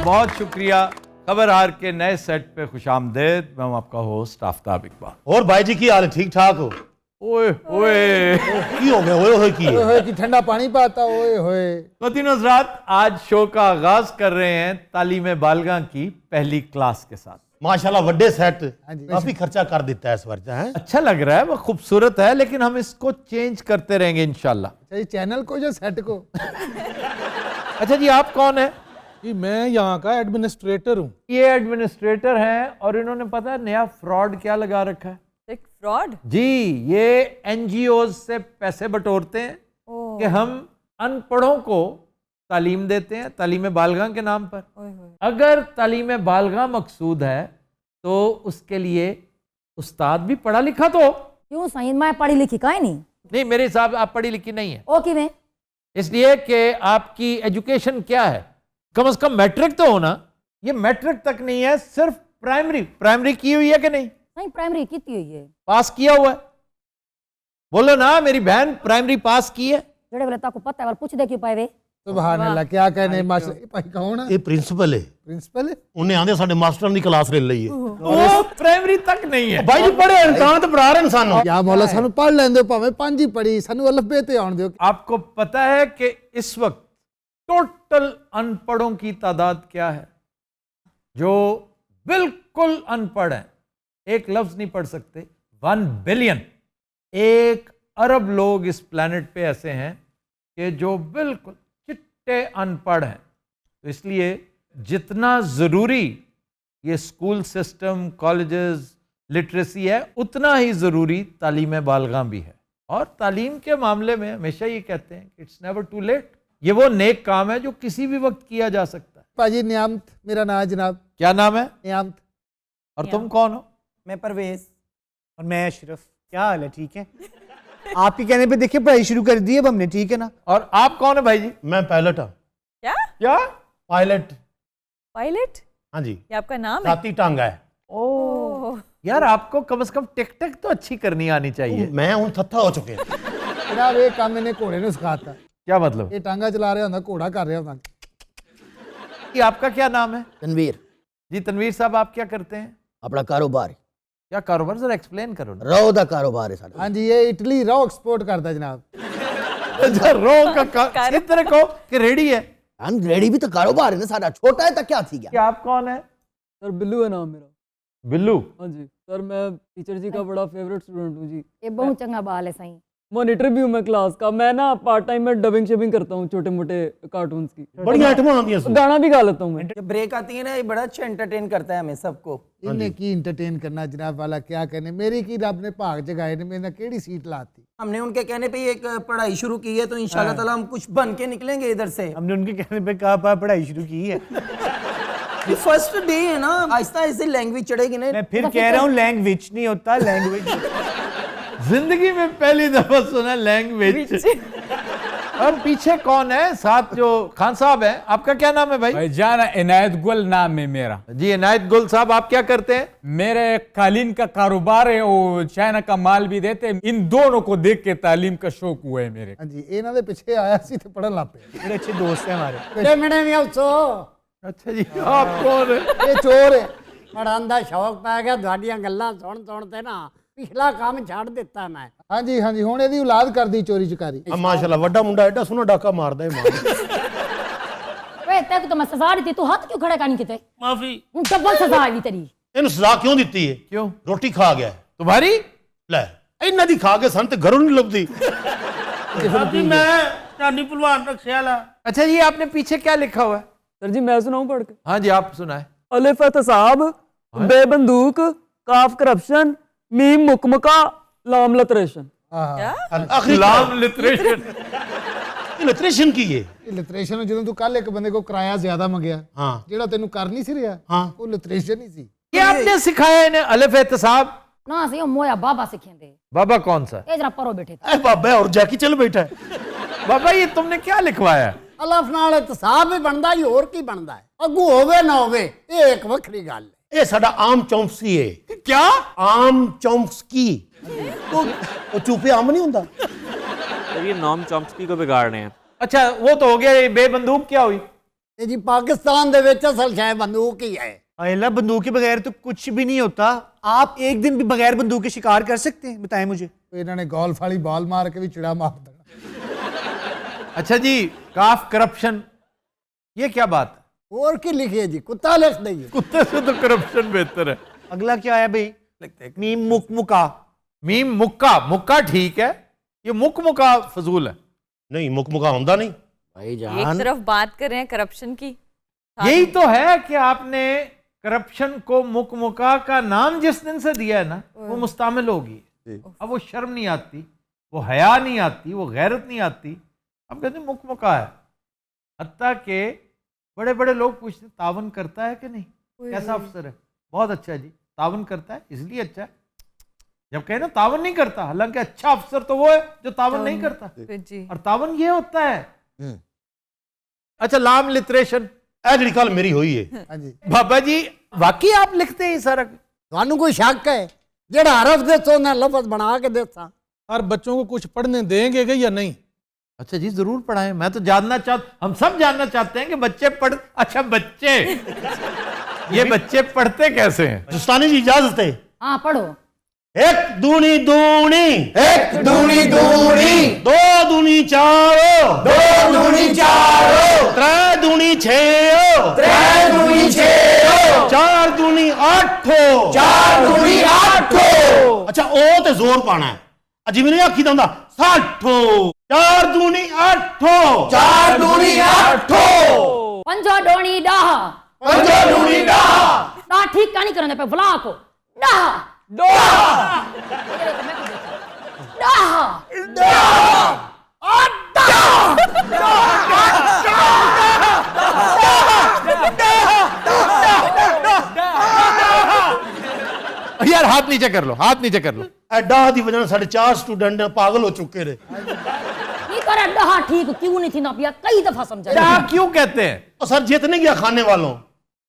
बहुत शुक्रिया। खबरहार के नए सेट पे खुशामदीद। मैं हूं आपका होस्ट आफ्ताब इकबाल। और भाई जी की हाल ठीक ठाक हो? ओए ओए की हो गया? ओए होए की है? ओए कि ठंडा पानी पाता ओए होए। ख़वातीन और हज़रात, आज शो का आगाज कर रहे हैं तालीम बालिगा की पहली क्लास के साथ। माशाल्लाह वड्डे सेट, जी। काफी खर्चा कर देता है इस बार है। अच्छा लग रहा है, वो खूबसूरत है, लेकिन हम इसको चेंज करते रहेंगे इंशाल्लाह। अच्छा ये चैनल को या सेट को? अच्छा जी, आप कौन है? जी मैं यहाँ का एडमिनिस्ट्रेटर हूँ। ये एडमिनिस्ट्रेटर हैं और इन्होंने पता है नया फ्रॉड क्या लगा रखा है? एक फ्रॉड? जी, ये एनजीओ से पैसे बटोरते हैं कि हम अनपढ़ों को तालीम देते हैं, तालीम बालिगा के नाम पर। अगर तालीम बालिगा मकसूद है तो उसके लिए उस्ताद भी पढ़ा लिखा तो। क्यों सही, मैं पढ़ी लिखी का ही नहीं, मेरे हिसाब आप पढ़ी लिखी नहीं है। ओ कि मैं इसलिए कि आपकी एजुकेशन क्या है, कम से कम मैट्रिक तो होना। ये मैट्रिक तक नहीं है, सिर्फ प्राइमरी की हुई है कि नहीं? नहीं प्राइमरी की हुई है। पास किया हुआ है? बोलो ना, मेरी बहन प्राइमरी पास की है। जड़े बोले ताको पता है, वाल पूछ दे क्यों पाए वे। सुभान अल्लाह, क्या कहने मास्टर भाई कौन है? ये प्रिंसिपल है। प्रिंसिपल है? उन्हें आंदे साडे मास्टर दी क्लास ले लई है। वो प्राइमरी तक नहीं है। भाई जी पढ़े इंसान तो पढ़ा रहे इंसान। या मौला सानू पढ़ लेंदे भावें पंज ही पढ़ी, सानू अलिफ बे ते आउण दियो। आपको पता है कि इस वक्त टोटल अनपढ़ों की तादाद क्या है? जो बिल्कुल अनपढ़ हैं, एक लफ्ज नहीं पढ़ सकते। 1 बिलियन, 1 अरब लोग इस प्लेनेट पे ऐसे हैं कि जो बिल्कुल चिट्टे अनपढ़ हैं। तो इसलिए जितना ज़रूरी ये स्कूल सिस्टम, कॉलेजेस, लिटरेसी है, उतना ही ज़रूरी तालीम बालिगा भी है। और तालीम के मामले में हमेशा ये कहते हैं कि इट्स नेवर टू लेट। ये वो नेक काम है जो किसी भी वक्त किया जा सकता है। पाजी नियामत मेरा नाम है जनाब। क्या नाम है? नियामत। और तुम कौन हो? मैं परवेज। और मैं अशरफ। क्या हाल है? ठीक है। आपके कहने पे देखिए पढ़ाई शुरू कर दी अब हमने, ठीक है ना? और आप कौन है भाई जी? मैं पायलट हूँ। क्या? पायलट? पायलट? हाँ जी। ये आपका नाम है? साथी टांगा है। ओह यार, आपको कम से कम टिक टिक तो अच्छी करनी आनी चाहिए। मैं हूँ थत्था हो चुके हैं। जनाब ये काम मैंने घोड़े ने सिखाता। क्या मतलब? ये टांगा चला रहा होता, घोड़ा कर रहा होता। कि आपका क्या नाम है? तनवीर। जी तनवीर साहब, आप क्या करते हैं? अपना कारोबार। क्या कारोबार, जरा एक्सप्लेन करो ना। रौ दा कारोबार है साਡਾ। हाँ जी, ये इटली रॉ एक्सपोर्ट करता है जनाब। अच्छा, रो का इस तरह को कि रेडी है। हम रेडी भी तो कारोबार है ना साਡਾ, छोटा है तो क्या थी गया। क्या आप कौन है? सर बिल्लू है नाम मेरा। बिल्लू? हाँ जी सर, मैं टीचर जी का बड़ा फेवरेट स्टूडेंट हूँ जी। ये बहुत चंगा बाल है सही। मॉनिटर भी हूँ मैं क्लास का। मैं ना पार्ट टाइम में डबिंग शबिंग करता हूँ छोटे मोटे कार्टून्स की। बड़ी आइटमां आती हैं। गाना भी गा लेता हूँ मैं। जब ब्रेक आती है ना, ये बड़ा अच्छा एंटरटेन करता है हमें सबको। इन्हें की इंटरटेन करना जनाब वाला, क्या कहने। मेरी की रब ने भाग जगाए ने, मेरे केड़ी सीट लाती। हमने उनके कहने पे एक पढ़ाई शुरू की है, तो इंशाल्लाह ताला हम कुछ बन के निकलेंगे इधर से। हमने उनके कहने पे कहा पढ़ाई शुरू की है। ये फर्स्ट डे है ना, आहिस्ता आहिस्ता लैंग्वेज चढ़ेगी ना। मैं फिर कह रहा हूँ लैंग्वेज नहीं होता, लैंग्वेज। जिंदगी में पहली दफा सुना लैंग्वेज। और पीछे कौन है? साथ जो खान साहब है। आपका क्या नाम है भाई? भाईजान इनायत गुल नाम है मेरा। जी इनायत गुल साहब, आप क्या करते हैं? मेरे कालीन का कारोबार है और चाइना का माल भी देते हैं। इन दोनों को देख के तालीम का शौक हुआ है मेरे। हाँ जी, इन्हों के पीछे आया सी ते पढ़न लग पे। बड़े अच्छे दोस्त हैं हमारे। अच्छा जी, आप कौन है? ये चोर है। पढ़ान का शौक पै गया, ਤੁਹਾਡੀਆਂ ਗੱਲਾਂ ਸੁਣ ਸੁਣ ਤੇ ਨਾ पिछला काम छाड़ दिता मैं। हाँ जी हाँ जी, हुण इहदी औलाद कर दी चोरी चकारी। माशाल्लाह वड्डा मुंडा एडा सोहना डाका मारदा है। वे तेको तो मैं सजा दी, तू हाथ क्यों खड़ा करनी किते? माफी। डबल सजा आई तेरी। इन्हें सजा क्यों दी है? क्यों? रोटी खा गया तुम्हारी। ले इन्हां दी खा के सन ते घरों नहीं लभदी। मैं चांदी पहलवान रखे वाला। अच्छा जी, आपने पीछे क्या लिखा हुआ है? सर जी मैं सुनाऊँ पढ़ के? हाँ जी, आप सुनाए। अलिफ एहतसाब, बे बंदूक, काफ करप्शन, मीम मुकमका, लाम लिटरेशन। आखिरी लाम लिटरेशन। लिटरेशन की है। लिटरेशन ਜਦੋਂ ਤੂੰ ਕੱਲ ਇੱਕ ਬੰਦੇ ਕੋ ਕਿਰਾਇਆ ਜ਼ਿਆਦਾ ਮੰਗਿਆ, हाँ ਜਿਹੜਾ ਤੈਨੂੰ ਕਰ ਨਹੀਂ ਸੀ ਰਿਹਾ, हाँ ਉਹ लिटरेशन ही सी। ये आपने सिखाया इन्हें अलिफ एहतसाब? ना सही मोया बाबा सिखेंदे। बाबा कौन सा? ए जरा परो बैठे थे। ए बाबा और जैकी चल बैठा है। बाबा ये तुमने क्या लिखवाया? अलिफ नाल इत्तिसाब भी बनदा ही, और की बनदा है। अगू होवे ना होवे ये एक वखरी गल है। ये साडा आम चौंकसी है। क्या? आम चौंकसी। तो चूपे आम नहीं होता। ये नॉम चॉम्स्की को बिगाड़ रहे हैं। अच्छा वो तो हो गया। ये बेबंदूक क्या हुई? ਇਹ ਜੀ ਪਾਕਿस्तान ਦੇ ਵਿੱਚ ਅਸਲ ਸ਼ੈ ਬੰਦੂਕ ਹੀ ਹੈ अल्लाह बंदूक के बगैर तो कुछ भी नहीं होता। आप एक दिन भी बगैर बंदूक के शिकार कर सकते हैं? बताएं मुझे। तो इन्होंने गोल्फ वाली बॉल मार के भी चिड़ा मार देना। अच्छा जी, काफ करप्शन, ये क्या बात है? और की लिखिए जी, कुत्ता लिख दीजिए। कुत्ते से तो करप्शन बेहतर है। अगला क्या है भाई? मीम मुक मुका। मीम मुक्का, मुक्का ठीक है, ये मुक मुका फजूल है। नहीं मुकमुका होंदा नहीं एक तरफ बात कर रहे हैं करप्शन की, यही तो है कि आपने करप्शन को मुकमुका का नाम जिस दिन से दिया है ना, वो मुस्तामिल होगी। अब वो शर्म नहीं आती, वो हया नहीं आती, वो गैरत नहीं आती, अब कहते हैं मुकमुका है। हत्ता के बड़े बड़े लोग पूछते तावन करता है कि नहीं, कैसा अफसर है? बहुत अच्छा जी, तावन करता है, इसलिए अच्छा है। जब कहे ना तावन नहीं करता, हालांकि अच्छा अफसर तो वो है जो तावन नहीं करता, जी। और तावन ये होता है। अच्छा, लाम लिटरेशन ਇਹ ਜਿਹੜੀ ਕੱਲ ਮੇਰੀ ਹੋਈ ਹੈ हाँ जी, बाबा जी वाकई आप लिखते हैं ये सारा? ਤੁਹਾਨੂੰ ਕੋਈ ਸ਼ੱਕ ਹੈ ਜਿਹੜਾ ਹਰਫ ਦੇ ਸੋਨਾ ਲਫ਼ਜ਼ ਬਣਾ ਕੇ ਦੇਤਾ? और बच्चों को कुछ पढ़ने देंगे कि या नहीं? अच्छा जी, जरूर पढ़ाएं। मैं तो जानना हम सब जानना चाहते हैं कि बच्चे पढ़, अच्छा बच्चे ये बच्चे पढ़ते कैसे हैं? दोस्तानी जी इजाजत है? हाँ पढ़ो। एक दूनी दूनी, एक दूनी दूनी, दो दूनी चारो, दो दूनी चारो, त्रै दूनी छेओ, त्रै दूनी छेओ, चार दूनी आठो, चार दूनी आठो। अच्छा ओ ते जोर पाना है, अजी मैंने आखी दा हुंदा साठो, चार दूनी आठो, चार दूनी आठो, पंजो डोणी डाह, पंजो दूनी डाह। ना ठीक का नहीं करने पे बुला को डाह यार हाथ नीचे कर लो, हाथ नीचे कर लो। एडा दी वजह साढ़े 4 स्टूडेंट पागल हो चुके रे। नहीं करे डाह ठीक क्यों नहीं थी ना पिया, कई दफा समझा। क्या क्यों कहते हैं? और सर जित नहीं गया खाने वालों,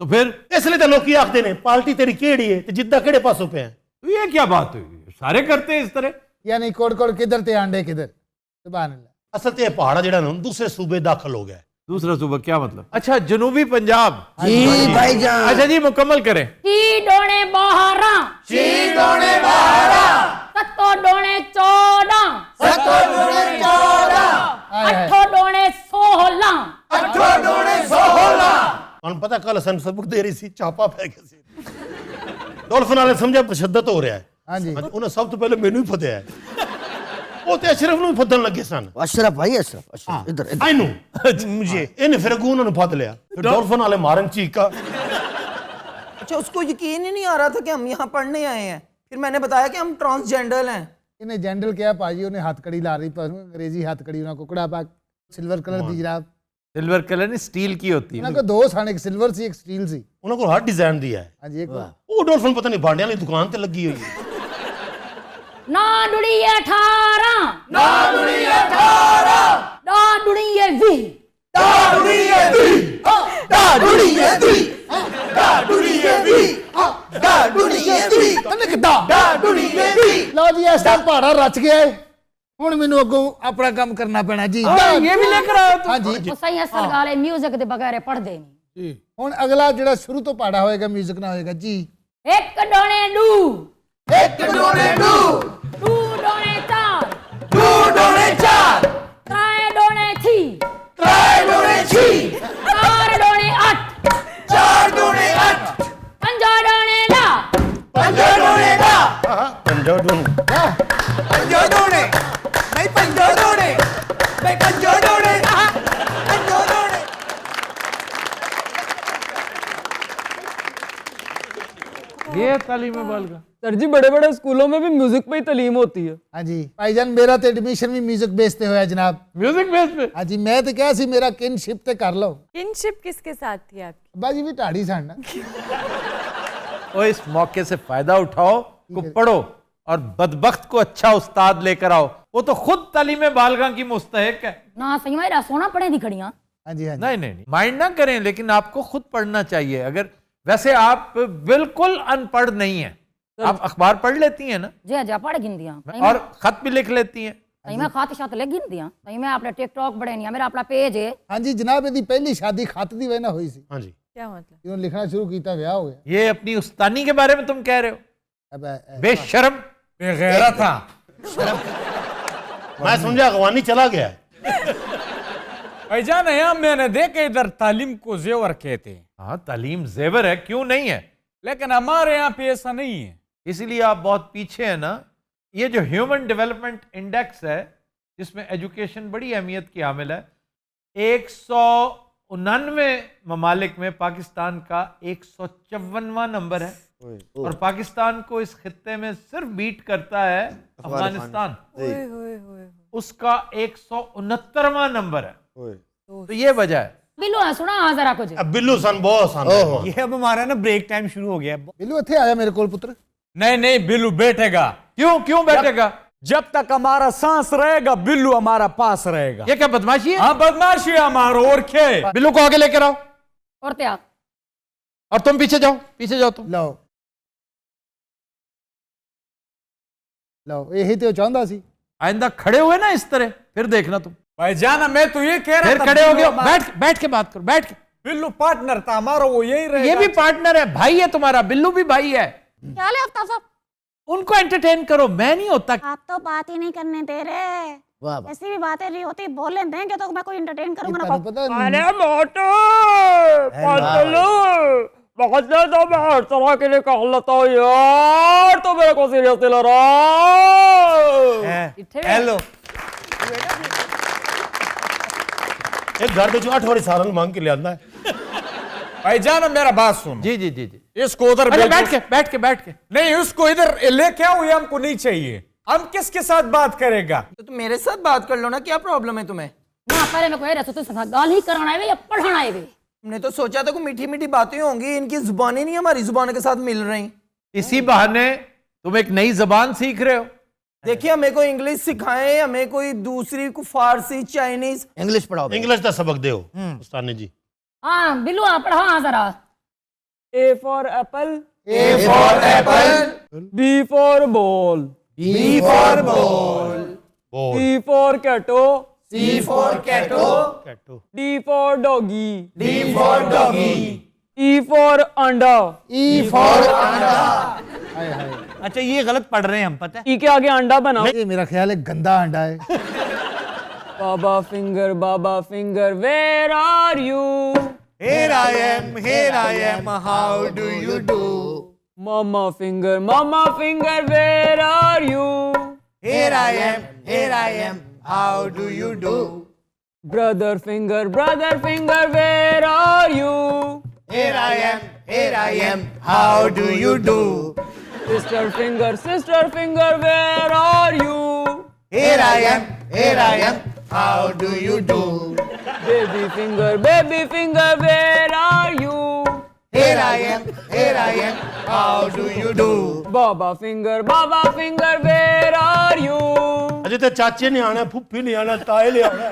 तो फिर इसलिए तो लोग आखते ने पार्टी तेरी केड़ी है ते जिद्दा केड़े पासों पे है। तो ये क्या बात हुई? सारे करते हैं इस तरह। यानी कोड़ कोड़ किधर ते अंडे किधर। सुभान अल्लाह। असल ते पहाड़ा जेड़ा ना दूसरे सूबे दाखिल हो गया है। दूसरा सूबा क्या मतलब? अच्छा, जनूबी पंजाब। जी भाईजान। अच्छा जी, मुकम्मल करें। ची डोणे 12, ची दोने 12, सत्तो डोणे 14, सतो दोने 14, अठो डोणे 16, अठो दोने 16। मन पता कल सन सबक दे रही सी, चापा पै गया सी। डॉल्फिन वाले समझा तशद्दद हो रहा है। हाँ जी, उन्हें सब तो पहले मैनू ही फतेया है, वो तो अशरफ नूं फदन लगे सन। अशरफ भाई, अशरफ, अशरफ इधर इधर। आइनू मुझे इन्हें फिर अगू उन्होंने फद लिया, फिर डॉल्फिन वाले मारन चीका। अच्छा, उसको यकीन ही नहीं आ रहा था कि हम यहाँ पढ़ने आए हैं, फिर मैंने बताया कि हम ट्रांसजेंडर हैं। इन्हें जेंडल क्या पाजी, उन्हें हथकड़ी ला रही पर अंग्रेजी हथकड़ी, उन्हें कुकड़ा पाक सिल्वर कलर दी जनाब। सिल्वर कलर नहीं, स्टील की होती है। उन्हें को दो सन, एक सिल्वर सी एक स्टील सी। उन्होंने को हर डिजाइन दिया है। हाँ जी, एक वो डॉल्फिन पता नहीं भांडे वाली दुकान ते लगी हुई है। ना डुड़ी 18, ना दुनी 18, ना डुड़ी 20, दा दुनी 20, दा दुनी 20, दा दुनी 20, दा दुनी 20, तन्ने किदा दा दुनी 20। लो जी, इस टाइम पहाड़ा रच गया है, हुण मैनू अगों अपना काम करना पैना जी। ये भी लेकर आया हाँ जी, वो सही असल गाल है, म्यूजिक दे बगैर पढ़दे नहीं। हुण अगला जेड़ा शुरू तो पहाड़ा होएगा, म्यूजिक ना होएगा जी। एक डोणे डू, एक दोने दो, डू डोणे 4, दो दोने 4, त्रै डोणे 6, त्रै दोने 6, 4 डोणे 8, 4 दोने 8, पंजो डोणे 10, पंजो दोने दा, पंजो दोने, पंजो दोने, नहीं पंजो दोने, नहीं पंजो दोने, पंजो दोने। ये तालीम बालगा। सर जी, बड़े बड़े स्कूलों में भी म्यूजिक पे ही तालीम होती है। हाँ जी भाईजान, मेरा तो एडमिशन भी म्यूजिक बेस ते होया जनाब। म्यूजिक बेस पे? हाँ जी, मैं तो क्या सी मेरा किनशिप ते कर लो। किनशिप किसके साथ थी आपकी? अब्बा जी भी ढाड़ी सन ना। और इस मौके से फायदा उठाओ, को पढ़ो और बदबख्त को अच्छा उस्ताद लेकर आओ। वो तो खुद तालीम बालगा की मुस्तहिक है। ना सही मेरा सोना पढ़े दी खड़ियां। हाँ जी, हाँ जी। नहीं, माइंड ना करें, लेकिन आपको खुद पढ़ना चाहिए। अगर वैसे आप बिल्कुल अनपढ़ नहीं है, आप अखबार पढ़ लेती हैं ना? जी जा पढ़ गिनदियां और खत भी लिख लेती हैं? तई मैं खाते शाते लगी नहीं दियां तई मैं अपने टिकटॉक बड़े नहीं मेरा अपना पेज है। हाँ जी जनाब ਇਹਦੀ ਪਹਿਲੀ ਸ਼ਾਦੀ ਖੱਤ ਦੀ ਵਜ੍ਹਾ ਨਾਲ ਹੋਈ ਸੀ। ਹਾਂਜੀ क्या मतलब? ਜਦੋਂ ਲਿਖਣਾ ਸ਼ੁਰੂ ਕੀਤਾ ਵਿਆਹ ਹੋ ਗਿਆ। ये अपनी उस्तानी के बारे में तुम कह रहे हो? अब बेशर्म बेगैरत था। मैं समझा अगवानी चला गया है। भाईजान यहाँ मैंने देखे इधर तालीम को जेवर कहते हैं। हाँ तालीम जेवर है, क्यों नहीं है, लेकिन हमारे यहाँ पे ऐसा नहीं है। इसीलिए आप बहुत पीछे हैं ना। ये जो ह्यूमन डेवलपमेंट इंडेक्स है जिसमें एजुकेशन बड़ी अहमियत की हामिल है, 199 ममालिक में पाकिस्तान का 154वां नंबर है और पाकिस्तान को इस खित्ते में सिर्फ बीट करता है अफगानिस्तान, उसका 169वां नंबर है। तो ये वजह है। बिल्लू हाँ सुना हाँ जरा कुछ। अब बिल्लू सन बहुत सन ये अब हमारा ना ब्रेक टाइम शुरू हो गया है। बिल्लू ਇੱਥੇ ਆਇਆ ਮੇਰੇ ਕੋਲ ਪੁੱਤਰ। नहीं नहीं बिल्लू बैठेगा। क्यों क्यों बैठेगा? जब तक हमारा सांस रहेगा बिल्लू हमारा पास रहेगा। ये क्या बदमाशी है? हाँ बदमाशी है हमारा, और क्या है? बिल्लू को आगे लेकर आओ और त्याग और तुम पीछे जाओ, पीछे जाओ तुम। ਲਓ ਲਓ ਇਹੀ ਤੇ ਉਹ ਚਾਹੁੰਦਾ ਸੀ। आइंदा खड़े हुए ना इस तरह फिर देखना तुम। भाईजान मैं तो ये कह रहा फिर था खड़े हो बिल्लू गए, हमारा- बैठ के बात करो, बैठ के। बिल्लू पार्टनर था हमारा, वो यही रहेगा। ये भी पार्टनर है, भाई है तुम्हारा, बिल्लू भी भाई है। क्या ले आफ्ताब साहब उनको एंटरटेन करो, मैं नहीं होता। आप तो बात ही नहीं करने दे रहे। वाह वाह ऐसी भी बातें नहीं होती, बोल लेते हैं कि तो मैं कोई एंटरटेन करूंगा ना। ਤੁਹਾਨੂੰ ਪਤਾ अरे मोटू पतलू बहुत ज्यादा मैं हर तरह के लिए कह लेता हूँ यार, तो मेरे को सीरियसली ले रहा। हेलो एक घर में 8 वाली सारंग मांग के ले आंदा है। भाईजान मेरा बात सुनो। जी जी जी जी। इसको उधर अरे भेजो। बैठ के बैठ के बैठ के। नहीं उसको इधर लेके आओ, ये हमको नहीं चाहिए। हम किसके साथ बात करेगा? तो तुम मेरे साथ बात कर लो ना, क्या प्रॉब्लम है तुम्हें? ना पहले मैं कोई रहता तो गाल ही कराना है या पढ़ाना है वे। हमने तो सोचा था कि मीठी मीठी बातें होंगी, इनकी जुबानें नहीं हमारी जुबान के साथ मिल रही। इसी बहाने तुम एक नई जबान सीख रहे हो। देखिए हमें कोई इंग्लिश सिखाए, हमें कोई दूसरी को फारसी चाइनीज इंग्लिश पढ़ाओ इंग्लिश का सबक दो उस्ताद जी। हाँ बिल्लू हाँ पढ़ा हाँ जरा। A for apple, A for apple, B for ball, B for ball, C for catto, C for catto, D for doggy, D for doggy, E for अंडा। E for अंडा। हाय हाय अच्छा ये गलत पढ़ रहे हैं हम, पता है। E के आगे अंडा बनाओ। ये मेरा ख्याल है गंदा अंडा है। बाबा finger where are you? Here I am, how do you do? Mama finger where are you? Here I am, how do you do? Brother finger where are you? Here I am, how do you do? Sister finger where are you? Here I am, how do you do? Baby finger where are you? Here I am, how do you do? Baba finger where are you? Ajay तो चाचे ने आना, फुफ्फी ने आना, ताए ने आना।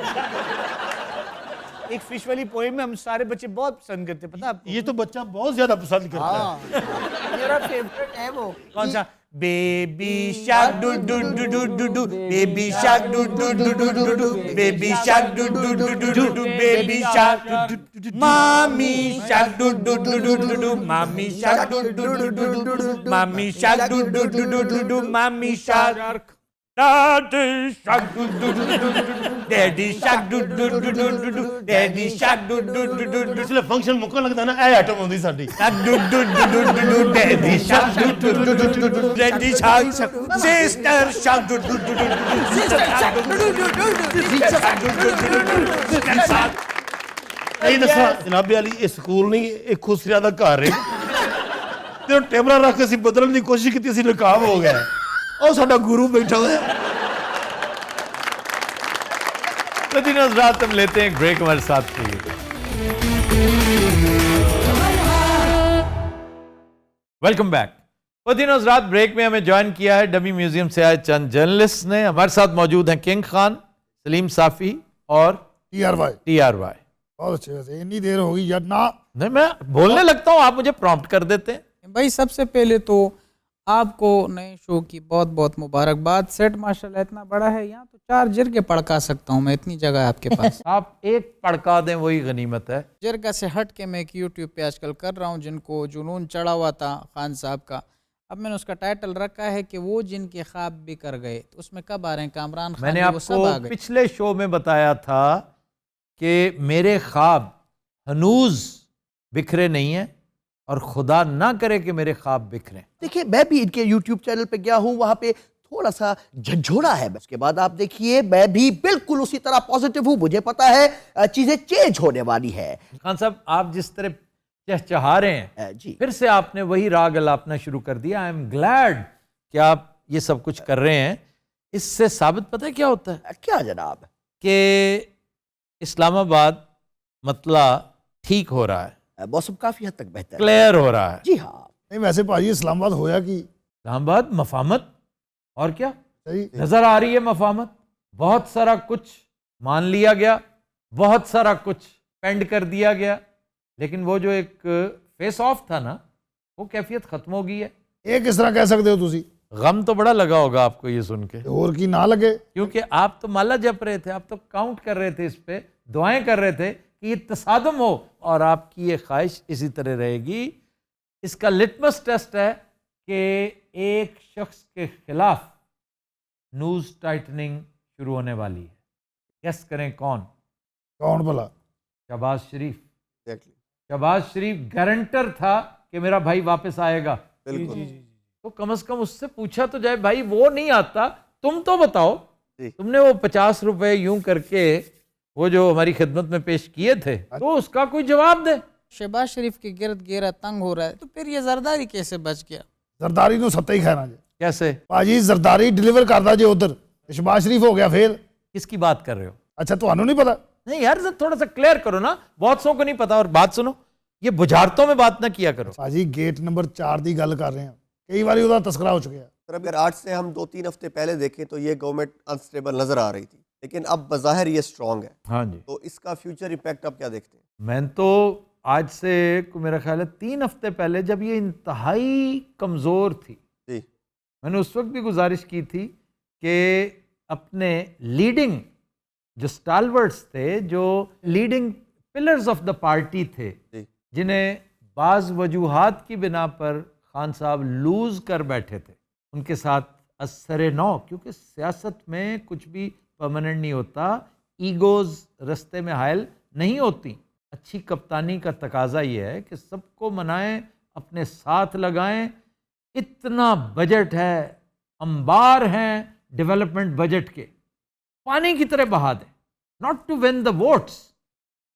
एक फिश वाली पोएम में हम सारे बच्चे बहुत पसंद करते हैं, पता है आपको? ये तो बच्चा बहुत ज्यादा पसंद करता है। मेरा फेवरेट है वो। कौन सा? Baby shark doo doo doo doo doo doo, baby shark doo doo doo doo doo doo, baby shark doo doo doo doo doo doo, baby shark mommy shark doo doo doo doo doo doo, mommy shark doo doo doo doo doo doo, mommy shark doo doo doo doo doo doo, mommy shark daddy shark doo doo doo doo doo, daddy shark doo doo doo doo doo doo, daddy shark doo doo doo doo doo. इसलिए function मुक्का लगता ना ऐ item होती साडी। Doo doo doo doo doo doo, daddy shark doo doo doo doo doo doo, daddy shark sister shark doo doo doo doo doo, sister shark doo doo doo doo, sister shark doo doo doo doo, sister shark. नहीं दसा जनाबे वाली ये school नहीं, एक खुसरिया दा घर है। ते टेबल रख के ਅਸੀਂ ਬਦਲਣ ਦੀ ਕੋਸ਼ਿਸ਼ ਕੀਤੀ, ਅਸੀਂ ਨਕਾਬ ਹੋ ਗਏ। ਉਹ ਸਾਡਾ ਗੁਰੂ बैठा हुआ है। तो दिन रात हम लेते हैं एक ब्रेक, हमारे साथ रहिए। Welcome back. तो दिन रात ब्रेक में हमें ज्वाइन किया है डमी म्यूजियम से आए चंद जर्नलिस्ट ने। हमारे साथ मौजूद हैं किंग खान, सलीम साफी और TRY TRY। बहुत अच्छे वैसे इतनी देर हो गई यार ना। नहीं मैं बोलने लगता हूँ, आप मुझे प्रॉम्प्ट कर देते हैं। भाई सबसे पहले तो आपको नए शो की बहुत बहुत मुबारकबाद। सेट माशाल्लाह इतना बड़ा है, यहाँ तो 4 जिरगे पड़का सकता हूँ मैं, इतनी जगह है आपके पास। आप एक पड़का दें वही गनीमत है। जिरगा से हट के मैं एक यूट्यूब पे आजकल कर रहा हूँ जिनको जुनून चढ़ा हुआ था खान साहब का, अब मैंने उसका टाइटल रखा है कि वो जिनके ख्वाब बिखर गए। तो उसमें कब आ रहे हैं कामरान खान? मैंने वो सब आ आपको गए। पिछले शो में बताया था कि मेरे ख्वाब हनूज बिखरे नहीं हैं और खुदा ना करे कि मेरे ख्वाब बिखरें। देखिए मैं भी इनके YouTube चैनल पे गया हूँ, वहां पे थोड़ा सा झंझोड़ा है। उसके बाद आप देखिए मैं भी बिल्कुल उसी तरह पॉजिटिव हूँ, मुझे पता है चीजें चेंज होने वाली है। खान साहब आप जिस तरह चहचहा रहे हैं जी, फिर से आपने वही राग अलापना शुरू कर दिया। आई एम ग्लैड कि आप ये सब कुछ कर रहे हैं। इससे साबित पता है क्या होता है? क्या जनाब? कि इस्लामाबाद मतला ठीक हो रहा है, मौसम काफी हद तक बेहतर क्लियर हो रहा है। जी हाँ। नहीं वैसे भाजी इस्लामाबाद होया कि इस्लामाबाद मफामत और क्या सही नजर आ रही है? मफामत, बहुत सारा कुछ मान लिया गया, बहुत सारा कुछ पेंड कर दिया गया, लेकिन वो जो एक फेस ऑफ था ना, वो कैफियत खत्म हो गई है। ये किस तरह कह सकते हो तुसी? गम तो बड़ा लगा होगा आपको ये सुन के, और की ना लगे, क्योंकि आप तो माला जप रहे थे, आप तो काउंट कर रहे थे, इस पे दुआएं कर रहे थे कि ये तसादम हो, और आपकी ये ख्वाहिश इसी तरह रहेगी। इसका लिटमस टेस्ट है कि एक शख्स के खिलाफ न्यूज टाइटनिंग शुरू होने वाली है। गेस करें कौन? कौन भला? शहबाज शरीफ। शहबाज शरीफ गारंटर था कि मेरा भाई वापस आएगा। तो कम से कम उससे पूछा तो जाए, भाई वो नहीं आता, तुम तो बताओ, तुमने वो 50 रुपए यूं करके वो जो हमारी खिदमत में पेश किए थे, तो उसका कोई जवाब दे। शहबाज शरीफ के गिरद घेरा तंग हो रहा है, तो फिर ये जरदारी कैसे बच गया? जरदारी नु सत्ता ही खाना जे। कैसे? भाजी जरदारी डिलीवर करदा जे उधर, शहबाज शरीफ हो गया फेल। किसकी बात कर रहे हो? अच्छा ਤੁਹਾਨੂੰ नहीं पता? नहीं यार, थोड़ा सा क्लियर करो ना, बहुत सौ को नहीं पता। और बात सुनो, ये बुझारतों में बात ना किया करो। भाजी गेट नंबर 4 की गल कर रहे हैं, कई बार ਉਹਦਾ तस्करा हो चुका है। सर अगर आज से हम 2-3 हफ्ते पहले देखें तो ये गवर्नमेंट अनस्टेबल नजर आ रही थी, लेकिन अब बज़ाहिर ये स्ट्रांग है। हाँ जी। तो इसका फ्यूचर इम्पैक्ट आप क्या देखते हैं? मैं तो आज से मेरा ख्याल है 3 हफ्ते पहले, जब ये इंतहाई कमज़ोर थी, मैंने उस वक्त भी गुजारिश की थी कि अपने लीडिंग जो स्टालवर्ड्स थे, जो leading pillars of the party थे, जिन्हें बाज़ वजूहात की बिना पर खान साहब लूज कर बैठे थे, उनके साथ असरे नौ, क्योंकि सियासत में कुछ भी परमानेंट नहीं होता, ईगोज रस्ते में हायल नहीं होती। अच्छी कप्तानी का तकाजा ये है कि सबको मनाएं, अपने साथ लगाएं। इतना बजट है, अंबार हैं डेवलपमेंट बजट के, पानी की तरह बहा दें। Not to win the votes,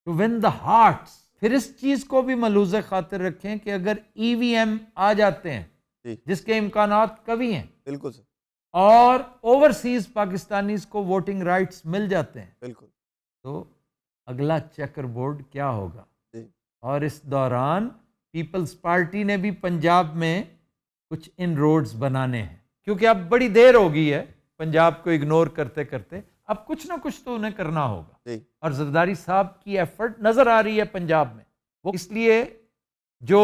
to win the hearts. फिर इस चीज को भी मलूज़े खातिर रखें कि अगर ईवीएम आ जाते हैं, जिसके इम्कानात कभी हैं, बिल्कुल सर, और ओवरसीज पाकिस्तानीज को वोटिंग राइट्स मिल जाते हैं, बिल्कुल, तो अगला चेकर बोर्ड क्या होगा? और इस दौरान पीपल्स पार्टी ने भी पंजाब में कुछ इन रोड्स बनाने हैं, क्योंकि अब बड़ी देर हो गई है पंजाब को इग्नोर करते करते, अब कुछ ना कुछ तो उन्हें करना होगा। और जरदारी साहब की एफर्ट नजर आ रही है पंजाब में, वो इसलिए जो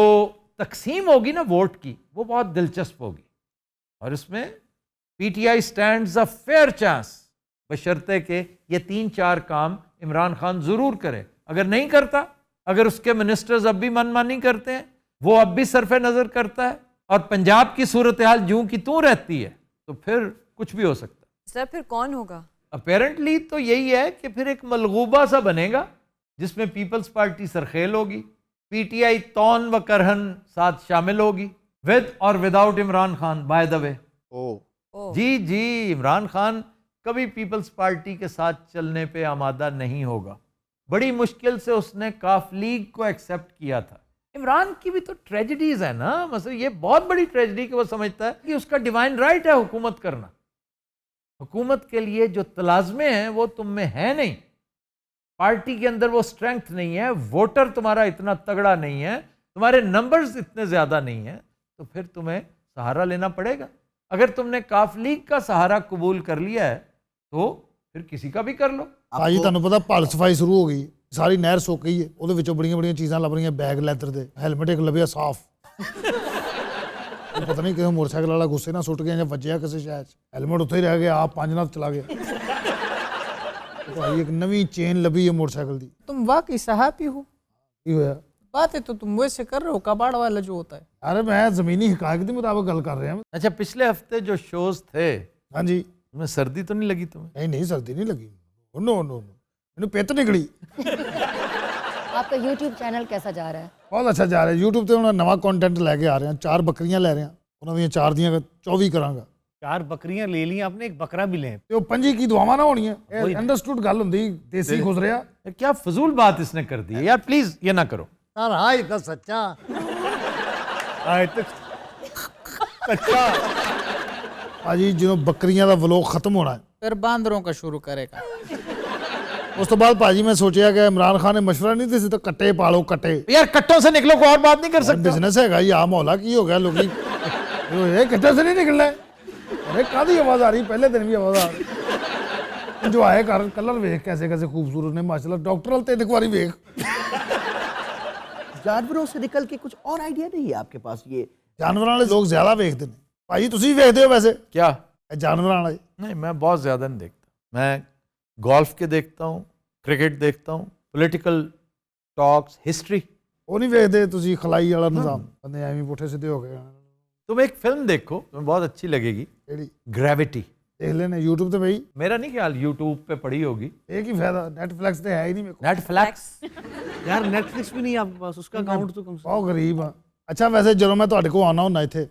तकसीम होगी ना वोट की, वो बहुत दिलचस्प होगी, और इसमें PTI stands a fair chance, बशर्ते के ये 3-4 काम इमरान खान जरूर करे। अगर नहीं करता, अगर उसके मिनिस्टर्स अब भी मनमानी करते हैं, वो अब भी सरफे नजर करता है, और पंजाब की सूरत हाल जूं की तूं रहती है, तो फिर कुछ भी हो सकता है। सर फिर कौन होगा? अपेरेंटली तो यही है कि फिर एक मलगूबा सा बनेगा, जिसमें पीपल्स पार्टी सरखेल होगी, पीटीआई तौन व करहन साथ शामिल होगी, विद और without Imran Khan. By the way, जी जी, इमरान खान कभी पीपल्स पार्टी के साथ चलने पे आमादा नहीं होगा। बड़ी मुश्किल से उसने काफ लीग को एक्सेप्ट किया था। इमरान की भी तो ट्रेजेडीज है ना, मतलब ये बहुत बड़ी ट्रेजेडी कि वो समझता है कि उसका डिवाइन राइट है हुकूमत करना। हुकूमत के लिए जो तलाज़मे हैं वो तुम में है नहीं, पार्टी के अंदर वो स्ट्रेंथ नहीं है, वोटर तुम्हारा इतना तगड़ा नहीं है, तुम्हारे नंबर्स इतने ज़्यादा नहीं है, तो फिर तुम्हें सहारा लेना पड़ेगा। अगर तुमने काफ लीग का सहारा कबूल कर लिया है तो फिर किसी का भी कर लो। भाजी ਤੁਹਾਨੂੰ ਪਤਾ ਭਲ ਸਫਾਈ ਸ਼ੁਰੂ ਹੋ ਗਈ, ਸਾਰੀ ਨਹਿਰ ਸੁੱਕ ਗਈ ਹੈ, ਉਹਦੇ ਵਿੱਚੋਂ ਬੜੀਆਂ ਬੜੀਆਂ ਚੀਜ਼ਾਂ ਲੱਭ ਰਹੀਆਂ, ਬੈਗ ਲੈਦਰ ਦੇ, ਹੈਲਮਟ ਇੱਕ ਲੱਭਿਆ ਸਾਫ਼। ਉਹ ਪਤਾ ਨਹੀਂ ਕਿਉਂ ਮੋਟਰਸਾਈਕਲ ਵਾਲਾ ਗੁੱਸੇ ਨਾਲ ਸੁੱਟ ਗਿਆ ਜਾਂ ਵੱਜਿਆ ਕਿਸੇ ਸ਼ਾਇਦ ਹੈਲਮਟ ਉੱਥੇ ਹੀ ਰਹਿ ਗਿਆ ਆਪ 5 ਨਾਲ ਚਲਾ ਗਿਆ ਭਾਈ ਇੱਕ ਨਵੀਂ ਚੇਨ ਲੱਭੀ ਹੈ मोटरसाइकिल ਦੀ तुम वाकई सहाफी हो ਕੀ ਹੋਇਆ बातें तो तुम वैसे कर रहे हो कबाड़ वाला जो होता है अरे मैं जमीनी हकायक के मुताबिक गल कर रहा हूँ अच्छा पिछले हफ्ते जो शोज थे हाँ जी उसमें सर्दी तो नहीं लगी तुम्हें? नहीं नहीं सर्दी नहीं लगी नो नो नो मैंने पित निकली आपका YouTube चैनल कैसा जा रहा है? बहुत अच्छा जा रहा है यूट्यूब ਤੇ ਹੁਣ ਨਵਾਂ ਕੰਟੈਂਟ ਲੈ ਕੇ ਆ ਰਹੇ ਹਾਂ 4 ਬੱਕਰੀਆਂ ਲੈ ਰਹੇ ਹਾਂ ਉਹਨਾਂ ਦੀਆਂ 4 ਦੀਆਂ 24 ਕਰਾਂਗਾ 4 बकरियां ले ली आपने एक बकरा भी ले ਤੇ ਉਹ ਪੰਜੀ ਕੀ ਦੁਆਵਾਂ ਨਾ ਹੋਣੀਆਂ ਅੰਡਰਸਟੂਡ ਗੱਲ ਹੁੰਦੀ ਦੇਸੀ ਗੁਜ਼ਰਿਆ क्या फजूल बात इसने कर दी है यार, प्लीज ये ना करो सर हाय तो सच्चा ਅੱਛਾ ਭਾਜੀ ਜਦੋਂ ਬੱਕਰੀਆਂ ਦਾ ਵਲੋਗ ਖਤਮ ਹੋਣਾ ਹੈ फिर बांदरों का शुरू करेगा ਉਸ ਤੋਂ ਬਾਅਦ ਭਾਜੀ ਮੈਂ ਸੋਚਿਆ ਕਿ ਇਮਰਾਨ ਖਾਨ ਨੇ ਮਸ਼ਵਰਾ ਨਹੀਂ ਦਿੱਤਾ ਤਾਂ ਕੱਟੇ ਪਾਲੋ ਕੱਟੇ यार कट्टों से निकलो, कोई और बात नहीं कर सकते। बिजनेस हैगा या मौला की हो गया लोग ये कट्टे से नहीं निकलना है अरे कादी आवाज आ रही पहले दिन भी आवाज आ रही इंजॉय कर कलर वेख कैसे कैसे खूबसूरत ने माशाल्लाह डॉक्टर वाल 3 बारी वेख जानवरों से निकल के कुछ और आइडिया नहीं है आपके पास? ये जानवरों वाले लोग ज्यादा देखते हैं भाई तुसी देखते हो वैसे क्या जानवरों वाले? नहीं, मैं बहुत ज्यादा नहीं देखता। मैं गोल्फ के देखता हूँ, क्रिकेट देखता हूँ, पॉलिटिकल टॉक्स, हिस्ट्री। वो नहीं देखते तुसी खलाई वाला निजाम बंदे एवें पुठे सीधे हो गए। तुम एक फिल्म देखो, तुम्हें बहुत अच्छी लगेगी, ग्रेविटी। देख लेना यूट्यूब पे भाई। मेरा नहीं ख्याल यूट्यूब पे पड़ी होगी। एक ही फायदा, नेटफ्लिक्स तो है ही नहीं मेरे को। नेटफ्लिक्स यार नेटफ्लिक्स भी नहीं आपके पास, उसका अकाउंट तो कम से बहुत गरीब हाँ। अच्छा वैसे ਜਦੋਂ ਮੈਂ ਤੁਹਾਡੇ ਕੋਲ ਆਉਣਾ ਹੁੰਦਾ ਇੱਥੇ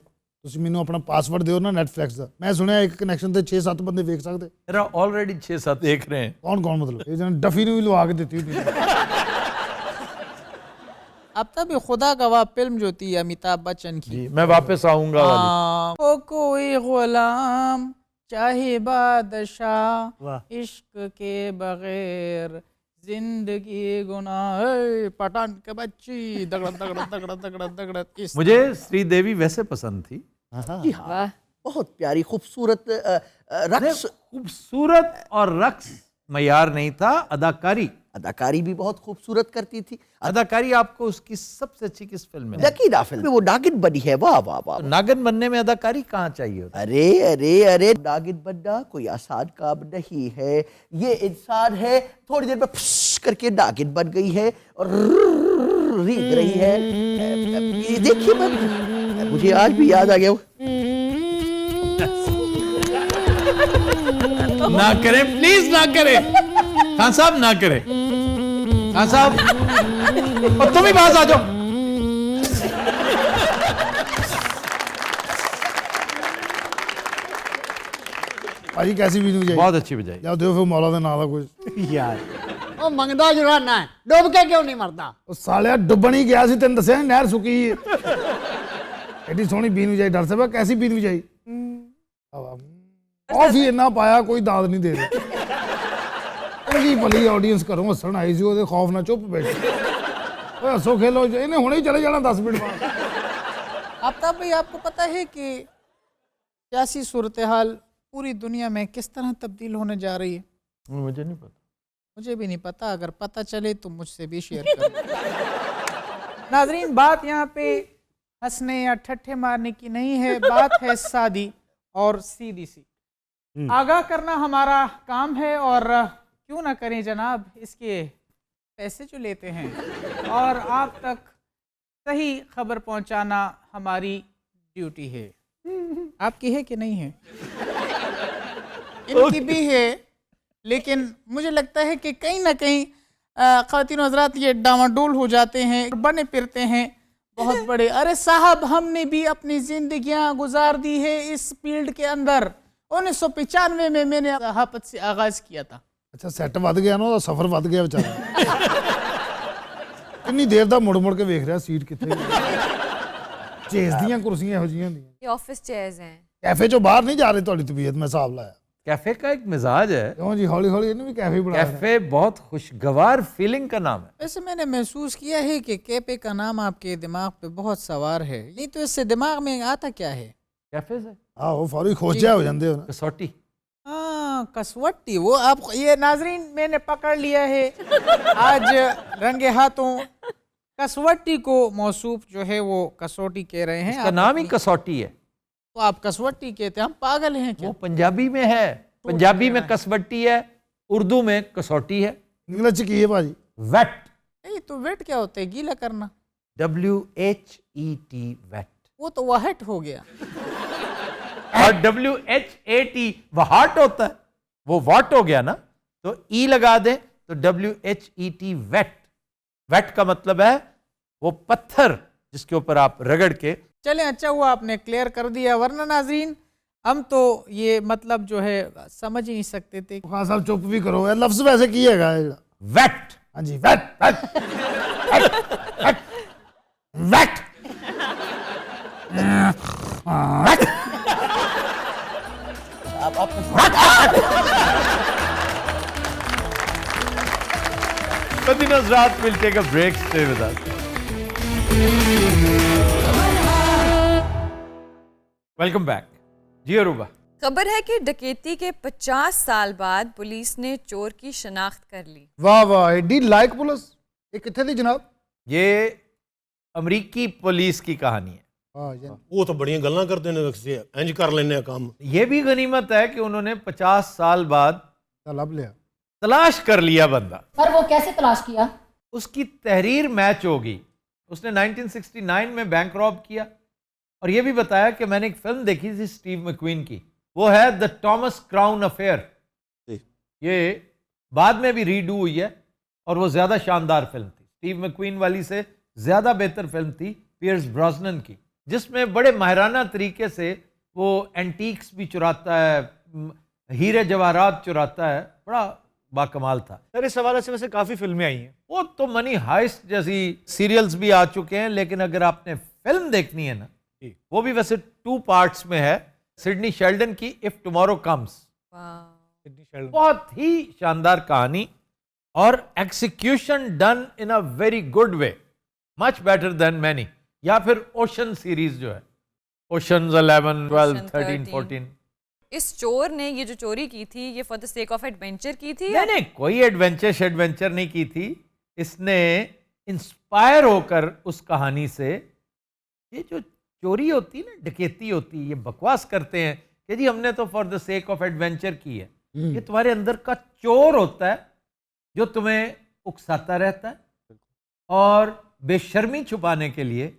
ਤੁਸੀਂ ਮੈਨੂੰ ਆਪਣਾ ਪਾਸਵਰਡ ਦਿਓ ਨਾ नेटफ्लिक्स ਦਾ। मैं सुनिया एक कनेक्शन ਤੇ 6-7 ਬੰਦੇ ਵੇਖ ਸਕਦੇ। मेरा ऑलरेडी 6-7 देख रहे हैं। कौन मतलब? ये जन डफी ने भी लवा के देती हुई। अब तक भी खुदा गवाह फिल्म जो थी अमिताभ बच्चन की, जी मैं वापस आऊंगा ओ कोई गुलाम चाहे बादशाह इश्क के बगैर जिंदगी गुनाह, पठान के बच्ची दगड़ दगड़ दगड़ दगड़ दगड़। मुझे श्रीदेवी वैसे पसंद थी। जी हाँ, बहुत प्यारी खूबसूरत रक्स। खूबसूरत और रक्स मयार नहीं था, अदाकारी भी बहुत खूबसूरत करती थी। अदाकारी आपको उसकी सबसे अच्छी किस फिल्म में? नकीरा फिल्म में वो नागिन बनी है। वाह वाह वाह। नागिन बनने में अदाकारी कहाँ चाहिए होता? अरे अरे अरे नागिन बनना कोई आसान काम नहीं है। ये इंसान है थोड़ी देर में फुस करके नागिन बन गई है और रींग रही है। ये देखिए मुझे आज भी याद आ गया। ना करें प्लीज, ना करें खान साहब, ना करें खान साहब, और तुम ही पास आ जाओ। भाजी कैसी वीडियो बजाई? बहुत अच्छी बजाई। जाओ देखो फिर मौला का नाम कोई यार ਉਹ ਮੰਗਦਾ ਜੁਰਾਨਾ ਹੈ, ਡੁੱਬ ਕੇ ਕਿਉਂ ਨਹੀਂ ਮਰਦਾ? ਉਹ ਸਾਲਿਆ ਡੁੱਬਣ ਹੀ ਗਿਆ ਸੀ ਤੈਨੂੰ ਦੱਸਿਆ ਨਹਿਰ ਸੁੱਕੀ ਹੈ। ਐਡੀ ਸੋਹਣੀ ਬੀਨ ਵਜਾਈ ਡਰ ਸਾਹਿਬ ਕੈਸੀ ਬੀਨ ਵਜਾਈ? ਕਾਫੀ ਇੰਨਾ ਪਾਇਆ ਕੋਈ ਦਾਦ ਨਹੀਂ ਦੇ ਰਿਹਾ। ਚੰਗੀ ਭਲੀ ਆਡੀਅੰਸ ਘਰੋਂ ਹੱਸਣ ਆਈ ਸੀ ਉਹਦੇ ਖੌਫ ਨਾਲ ਚੁੱਪ ਬੈਠੀ। ਓਏ ਹੱਸੋ ਖੇਲੋ ਇਹਨੇ ਹੁਣੇ ਹੀ ਚਲੇ ਜਾਣਾ 10 मिनट बाद। आफ्ताब भाई आपको पता है कि सियासी सूरत हाल पूरी दुनिया में किस तरह तब्दील होने जा रही है? मुझे नहीं पता। मुझे भी नहीं पता, अगर पता चले तो मुझसे भी शेयर करें। नाजरीन बात यहाँ पे हंसने या ठट्ठे मारने की नहीं है, बात है सादी और सीधी सी। आगाह करना हमारा काम है और क्यों ना करें जनाब, इसके पैसे जो लेते हैं और आप तक सही खबर पहुंचाना हमारी ड्यूटी है। आपकी है कि नहीं है? इनकी भी है, लेकिन मुझे लगता है कि कहीं ना कहीं ख़वातीन हज़रात ये डामाडोल हो जाते हैं, बने फिरते हैं बहुत बड़े। अरे साहब हमने भी अपनी ज़िंदगियां गुजार दी है इस फील्ड के अंदर। 1995 में मैंने सहाफ़त से आगाज़ किया था। अच्छा सेट वध गया ना, ਉਹਦਾ ਸਫ਼ਰ ਵਧ ਗਿਆ ਵਿਚਾਰਾ। ਕਿੰਨੀ ਦੇਰ ਦਾ ਮੁੜ ਮੁੜ ਕੇ ਵੇਖ ਰਿਹਾ ਸੀਟ ਕਿੱਥੇ। ਚੇਸ ਦੀਆਂ ਕੁਰਸੀਆਂ ਇਹੋ ਜਿਹੀਆਂ ਹੁੰਦੀਆਂ। ये ऑफिस चेयर्स हैं। कैफे चो बाहर नहीं जा रही ਤੁਹਾਡੀ तबीयत में हिसाब लाया। कैफे का एक मिजाज है। क्यों जी हौली हौली इन्हें भी कैफे बना। कैफे बहुत खुशगवार फीलिंग का नाम है। वैसे मैंने महसूस किया है कि कैफे का नाम आपके दिमाग पे बहुत सवार है, नहीं तो इससे दिमाग में आता क्या है? कैफे से हाँ वो फौरी खोजा हो जाते हो ना। कसौटी। हाँ कसवट्टी, वो आप ये नाजरीन मैंने पकड़ लिया है आज रंगे हाथों। कसवट्टी को मौसूफ जो है वो कसौटी कह रहे हैं। इसका नाम ही कसौटी है। तो आप कसवट्टी कहते हैं, हम पागल हैं क्या? वो पंजाबी में है, पंजाबी में कसवट्टी है, उर्दू में कसौटी है। इंग्लिश की है भाजी। वेट। नहीं तो वेट क्या होता है? गीला करना। WHET wet. वो तो वाहट हो गया। और WHAT वाहट होता है, वो वाट हो गया ना, तो ई लगा दें तो WHET वेट। वेट का मतलब है वो पत्थर जिसके ऊपर आप रगड़ के। चलें, अच्छा हुआ आपने क्लियर कर दिया, वरना नाजरीन हम तो ये मतलब जो है समझ ही नहीं सकते थे। हाँ साहब चुप भी करो, यार लफ्ज वैसे किएगा वेट। हाँ जी wait wait wait. Madina's Raat will take a break. Stay with us. Welcome back. जी अरूबा। खबर है कि डकैती के 50 साल बाद पुलिस ने चोर की शनाख्त कर ली। वाह वाह, एडी लाइक पुलिस। ये कितने थी जनाब? ये अमरीकी पुलिस की कहानी है। वो तो बढ़िया गल्ला करते हैं, इंज कर लेने काम। ये भी गनीमत है कि उन्होंने 50 साल बाद तलब लिया, तलाश कर लिया बंदा। पर वो कैसे तलाश किया? उसकी तहरीर मैच होगी। उसने 1969 में बैंक रॉब किया और ये भी बताया कि मैंने एक फिल्म देखी थी स्टीव मैक्वीन की, वो है द टॉमस क्राउन अफेयर। ये बाद में भी रीडू हुई है और वो ज्यादा शानदार फिल्म थी। स्टीव मैक्वीन वाली से ज्यादा बेहतर फिल्म थी पियर्स ब्रॉसनन की, जिसमें बड़े माहिराना तरीके से वो एंटीक्स भी चुराता है, हीरे जवाहरात चुराता है, बड़ा बाकमाल था। सर इस हवाले से वैसे काफी फिल्में आई हैं। वो तो मनी हाइस्ट जैसी सीरियल्स भी आ चुके हैं, लेकिन अगर आपने फिल्म देखनी है ना, वो भी वैसे 2 पार्ट्स में है, सिडनी शेल्डन की इफ टुमारो कम्स। बहुत ही शानदार कहानी और execution done in a very good way, much better than many. या फिर ओशन सीरीज जो है, ओशंस 11, 12, 13, 14। इस चोर ने ये जो चोरी की थी ये for the sake of adventure की थी? नहीं, कोई एडवेंचर नहीं की थी। इसने इंस्पायर होकर उस कहानी से, ये जो चोरी होती है ना, डकैती होती है, ये बकवास करते हैं कि जी हमने तो for the sake of adventure की है। ये तुम्हारे अंदर का चोर होता है जो तुम्हें उकसाता रहता है और बेशर्मी छुपाने के लिए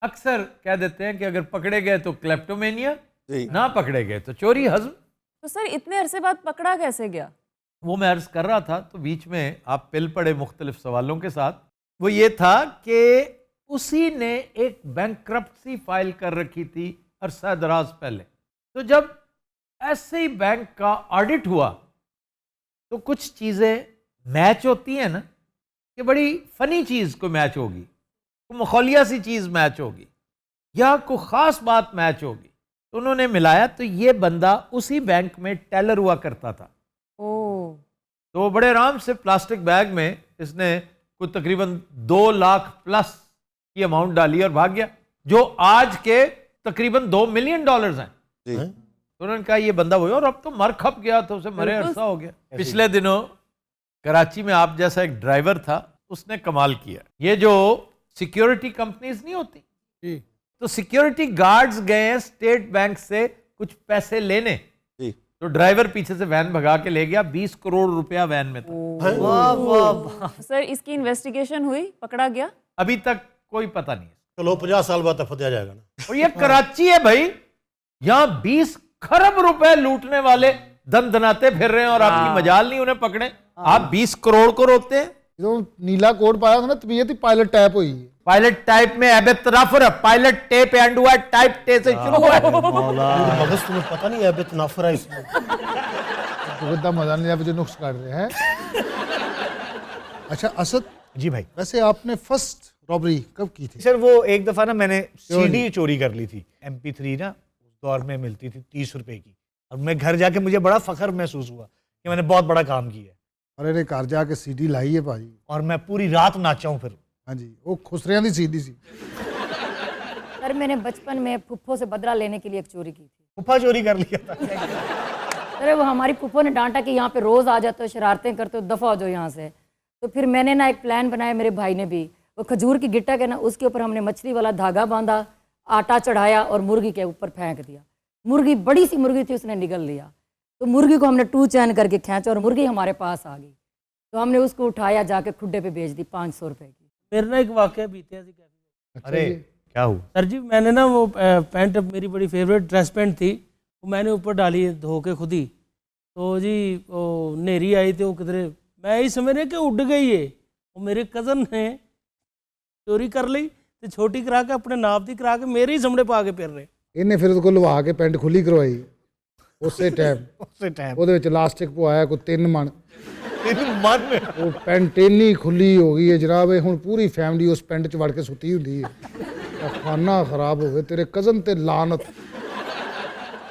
अक्सर कह देते हैं कि अगर पकड़े गए तो क्लेप्टोमेनिया, ना पकड़े गए तो चोरी हज़म। तो सर इतने अरसे बाद पकड़ा कैसे गया? वो मैं अर्ज कर रहा था तो बीच में आप पिल पड़े मुख्तलिफ सवालों के साथ। वो ये था कि उसी ने एक बैंकक्रप्सी फाइल कर रखी थी अरसा दराज पहले। तो जब ऐसे ही बैंक का ऑडिट हुआ तो कुछ चीज़ें मैच होती हैं ना, कि बड़ी फनी चीज़ को मैच होगी, कोई मखौलिया सी चीज़ मैच होगी या कोई ख़ास बात मैच होगी। तो उन्होंने मिलाया तो ये बंदा उसी बैंक में टेलर हुआ करता था। तो बड़े आराम से प्लास्टिक बैग में इसने कुछ तकरीबन 2 लाख प्लस की अमाउंट डाली और भाग गया, जो आज के तकरीबन $2 मिलियन हैं। तो उन्होंने कहा ये बंदा वही, और अब तो मर खप गया, तो उसे मरे अरसा हो गया। पिछले दिनों कराची में आप जैसा एक ड्राइवर था, उसने कमाल किया। ये जो सिक्योरिटी कंपनीज नहीं होती, तो सिक्योरिटी गार्ड्स गए स्टेट बैंक से कुछ पैसे लेने, तो ड्राइवर पीछे से वैन भगा के ले गया। 20 करोड़ रुपया वैन में था। वाह वाह। सर इसकी इन्वेस्टिगेशन हुई, पकड़ा गया? अभी तक कोई पता नहीं है। चलो 50 साल बाद तक फतेहा जाएगा ना। और ये कराची है भाई, यहाँ 20 खरब रुपए लूटने वाले दन दनाते फिर रहे हैं और आपकी मजाल नहीं उन्हें पकड़े। आप 20 करोड़ को रोकते हैं। जो नीला कोट पाया था ना, तबीयत ही पायलट टाइप हुई है। पायलट टाइप में अबे तनाफर है, पायलट टेप एंड हुआ, टाइप टे से शुरू हुआ है। मगज तुम्हें पता नहीं है अबे तनाफर है इसमें। तो कितना मजा नहीं, आप जो नुक्स काट रहे हैं। अच्छा असद जी भाई, वैसे आपने फर्स्ट रॉबरी कब की थी? सर वो एक दफा ना मैंने सीडी चोरी कर ली थी। MP3 ना उस दौर में मिलती थी 30 रुपए की, और मैं घर जाके मुझे बड़ा फख्र महसूस हुआ कि मैंने बहुत बड़ा काम किया है। अरे घर जाके सीडी लाई है भाजी, और मैं पूरी रात नाचा हूँ फिर। हाँ जी, वो खुसरियां दी सीडी सी। सर मैंने बचपन में फुफ्फो से बदला लेने के लिए एक चोरी की थी। फुफ्फा चोरी कर लिया था। अरे वो हमारी फुफ्फो ने डांटा कि यहाँ पे रोज आ जाते हो, शरारतें करते हो, दफा हो जाओ यहाँ से। तो फिर मैंने ना एक प्लान बनाया, मेरे भाई ने भी, वो खजूर की गिट्टा के ना उसके ऊपर हमने मछली वाला धागा बांधा आटा चढ़ाया और मुर्गी के ऊपर फेंक दिया। मुर्गी बड़ी सी मुर्गी थी, उसने निगल लिया। तो मुर्गी को हमने 2 चैन करके खींचा और मुर्गी हमारे पास आ गई। तो हमने उसको उठाया, जाके खुड्डे पे बेच दी 500 रुपए की। मेरे ना एक वाकया बीते। अरे क्या हुआ सर जी, मैंने ना वो पैंट, मेरी बड़ी फेवरेट ड्रेस पैंट थी, वो मैंने ऊपर डाली धो के खुद ही। तो जी वो नेरी आई थी, वो किधरे मैं ही समझ रहा कि उड़ गई है। वो मेरे कज़न ने चोरी कर ली तो छोटी करा के अपने नाप दी करा के मेरे ही सामने पा के फिर रहे। इन्हें फिर उसको लवा के पेंट खुली करवाई ਉਸੇ ਟਾਈਮ ਉਹਦੇ ਵਿੱਚ ਲਾਸਟਿਕ ਪਵਾਇਆ ਕੋਈ 3 ਮਣ ਉਹ ਪੈਂਟ ਇੰਨੀ ਖੁੱਲੀ ਹੋ ਗਈ ਹੈ ਜਨਾਬ, ਇਹ ਹੁਣ ਪੂਰੀ ਫੈਮਿਲੀ ਉਸ ਪੈਂਟ 'ਚ ਵੜ ਕੇ ਸੁੱਤੀ ਹੁੰਦੀ ਹੈ। ਖਾਨਾ ਖਰਾਬ ਹੋਵੇ ਤੇਰੇ ਕਜ਼ਨ ਤੇ ਲਾਨਤ,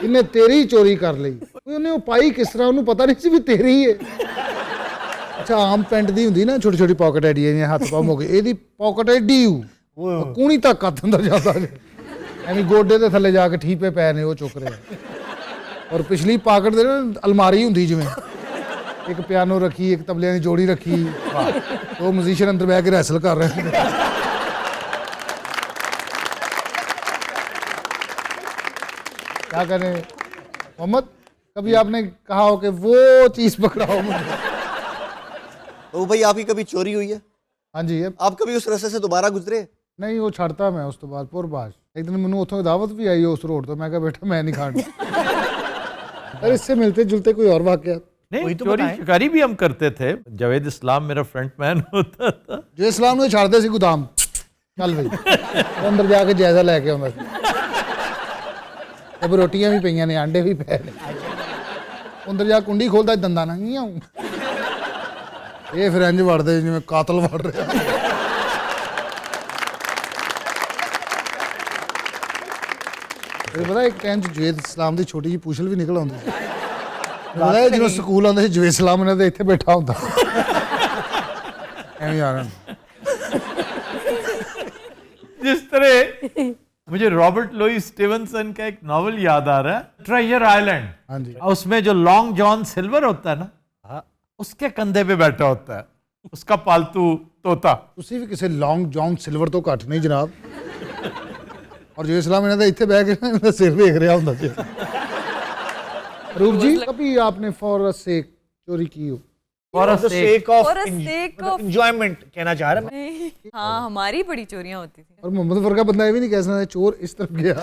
ਇਹਨੇ ਤੇਰੀ ਚੋਰੀ ਕਰ ਲਈ। ਉਹਨੇ ਉਹ ਪਾਈ ਕਿਸ ਤਰ੍ਹਾਂ, ਉਹਨੂੰ ਪਤਾ ਨਹੀਂ ਸੀ ਵੀ ਤੇਰੀ ਹੈ। ਅੱਛਾ, ਆਮ ਪੈਂਟ ਦੀ ਹੁੰਦੀ ਨਾ ਛੋਟੀ ਛੋਟੀ ਪਾਕਟ ਐਡੀ ਜਿਹੀਆਂ ਹੱਥ ਪਾਮ ਹੋ ਗਏ, ਇਹਦੀ ਪਾਕਟ ਐਡੀ ਕੂਣੀ ਤੱਕ ਹੱਥ ਅੰਦਰ ਜਾਂਦਾ ਐਵੇਂ ਗੋਡੇ ਦੇ ਥੱਲੇ ਜਾ ਕੇ ਠੀਪੇ ਪੈ ਨੇ ਉਹ ਚੁੱਕ ਰਿਹਾ। ਔਰ ਪਿਛਲੀ ਪਾਕਟ ਦੇ ਨਾ ਅਲਮਾਰੀ ਹੁੰਦੀ ਜਿਵੇਂ, ਇੱਕ ਪਿਆਨੋ ਰੱਖੀ, ਇੱਕ ਤਬਲਿਆਂ ਦੀ ਜੋੜੀ ਰੱਖੀ, ਉਹ ਮਿਊਜ਼ੀਸ਼ੀਅਨ ਅੰਦਰ ਬਹਿ ਕੇ ਰੈਸਲ ਕਰ ਰਹੇ ਹੁੰਦੇ। क्या करें मोहम्मद, कभी आपने कहा हो कि वो चीज़ पकड़ाओ मुझे? तो भाई आपकी कभी चोरी हुई है? हाँ जी। आप कभी उस रास्ते से दोबारा गुजरे? नहीं, वो छड़ता मैं उस तो बाद पुरबाश। एक दिन मैंने उतों दावत भी आई उस रोड तो मैं कहा बेटा मैं नहीं खानी। अरे इससे मिलते जुलते कोई और वाकया नहीं, चोरी शिकारी भी हम करते थे। जावेद इस्लाम मेरा फ्रंटमैन होता था। जो इस्लाम ने छाड़ते सी गोदाम, चल भाई अंदर जाके जायजा लैके आਉਂਦਾ ਸੀ। अब रोटियां भी पईयां ने, आंडे भी पए ने, अंदर जा कुंडी खोलदा दंदा ना नहीं आऊं, ये फिर इंज वड़दे जिवें कातल वड़ रहा। पता एक टाइम जवेद इस्लाम की छोटी जी पूछल भी निकल आती सी। पता है जो स्कूल आते जवेद इस्लाम इन्हां दे इत्थे बैठा होंदा एवें आ रहा। जिस तरह मुझे रॉबर्ट लुईस स्टीवनसन का एक नॉवल याद आ रहा है, ट्रेजर आइलैंड। हाँ जी। उसमें जो लॉन्ग जॉन सिल्वर होता है ना, उसके कंधे पे बैठा होता है उसका पालतू तोता। ਤੁਸੀਂ ਵੀ ਕਿਸੇ लॉन्ग जॉन सिल्वर तो घट नहीं जनाब। और जो इस्लाम इन्हां दे इत्थे बैठ के इन्हां दा सिर वेख रहा हुंदा सी। रूप जी, कभी आपने फॉर अ सेक चोरी की हो? For a sake of enjoyment कहना चाह रहा मैं। हाँ, हमारी बड़ी चोरियां होती थी। और मोहम्मद वर्गा बंदा ये भी नहीं कह सकता चोर इस तरफ गया।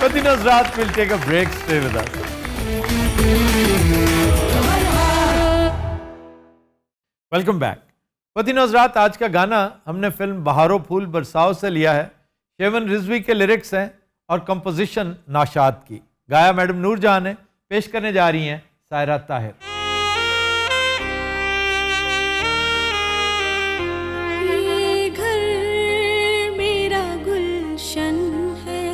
But Nazrat will take a break. Stay with us. Welcome back. पति नज़रात आज का गाना हमने फिल्म बहारो फूल बरसाओ से लिया है। शेवन रिजवी के लिरिक्स हैं और कंपोजिशन नाशाद की। गाया मैडम नूरजहां ने, पेश करने जा रही हैं सायरा ताहिर। ये घर मेरा गुलशन है,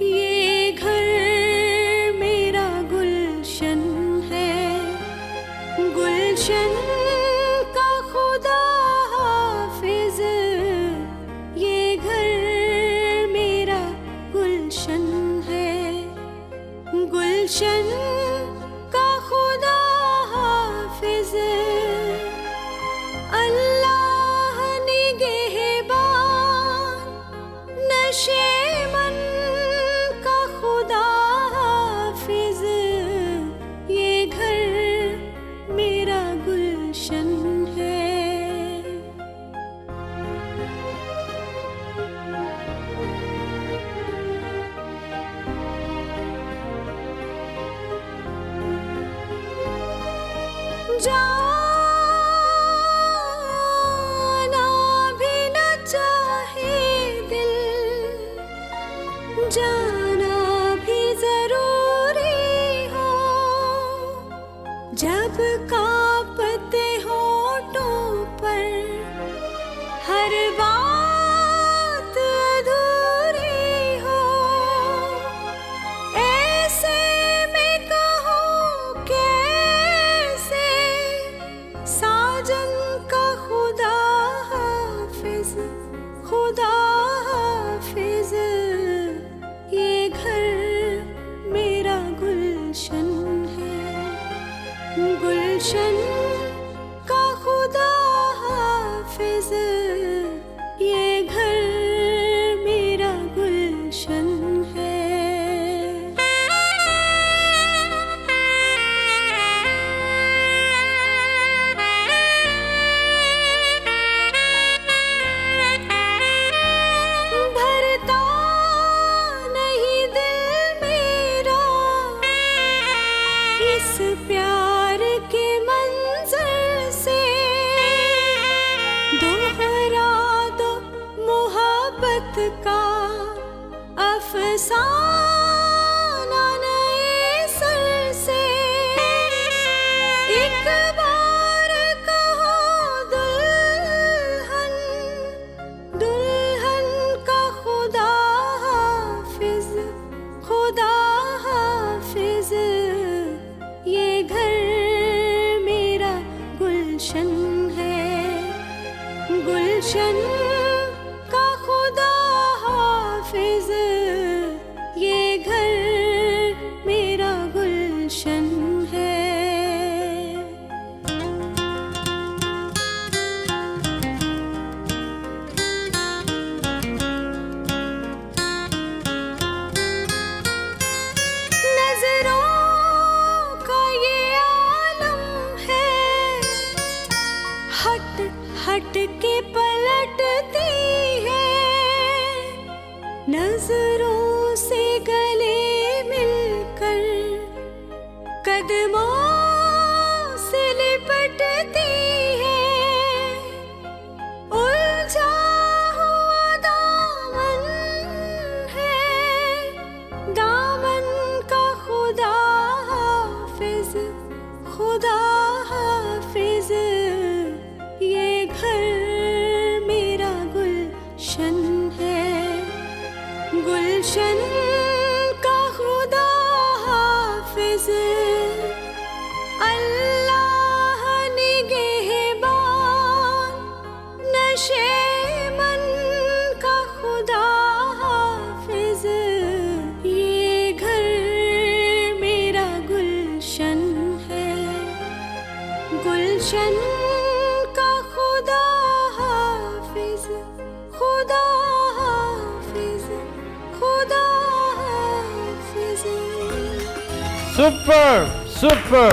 ये घर मेरा गुलशन है, गुलशन का खुदा हाफिज, ये घर मेरा गुलशन है, गुलशन का खुदा हाफिज, अल्लाह निगहबान, नशेमन का खुदा हाफिज, ये घर मेरा गुलशन है। जाना भी न चाहे दिल, जाना भी जरूरी हो, जब कांपते होठों पर हर बात अधूरी हो, ऐसे में कहो कैसे साजन का खुदा हाफिज, खुदा हाफिज, ये कदमों से लिपटती है, उलझा हुआ दामन है, दामन का खुदा हाफिज, खुदा हाफिज, ये घर मेरा गुलशन है, गुलशन का खुदा हाफिज, अल्लाह निगहबान, नशे मन का खुदा हाफिज, ये घर मेरा गुलशन है, गुलशन का खुदा हाफिज, खुदा हाफिज, खुदा हाफिज। Super super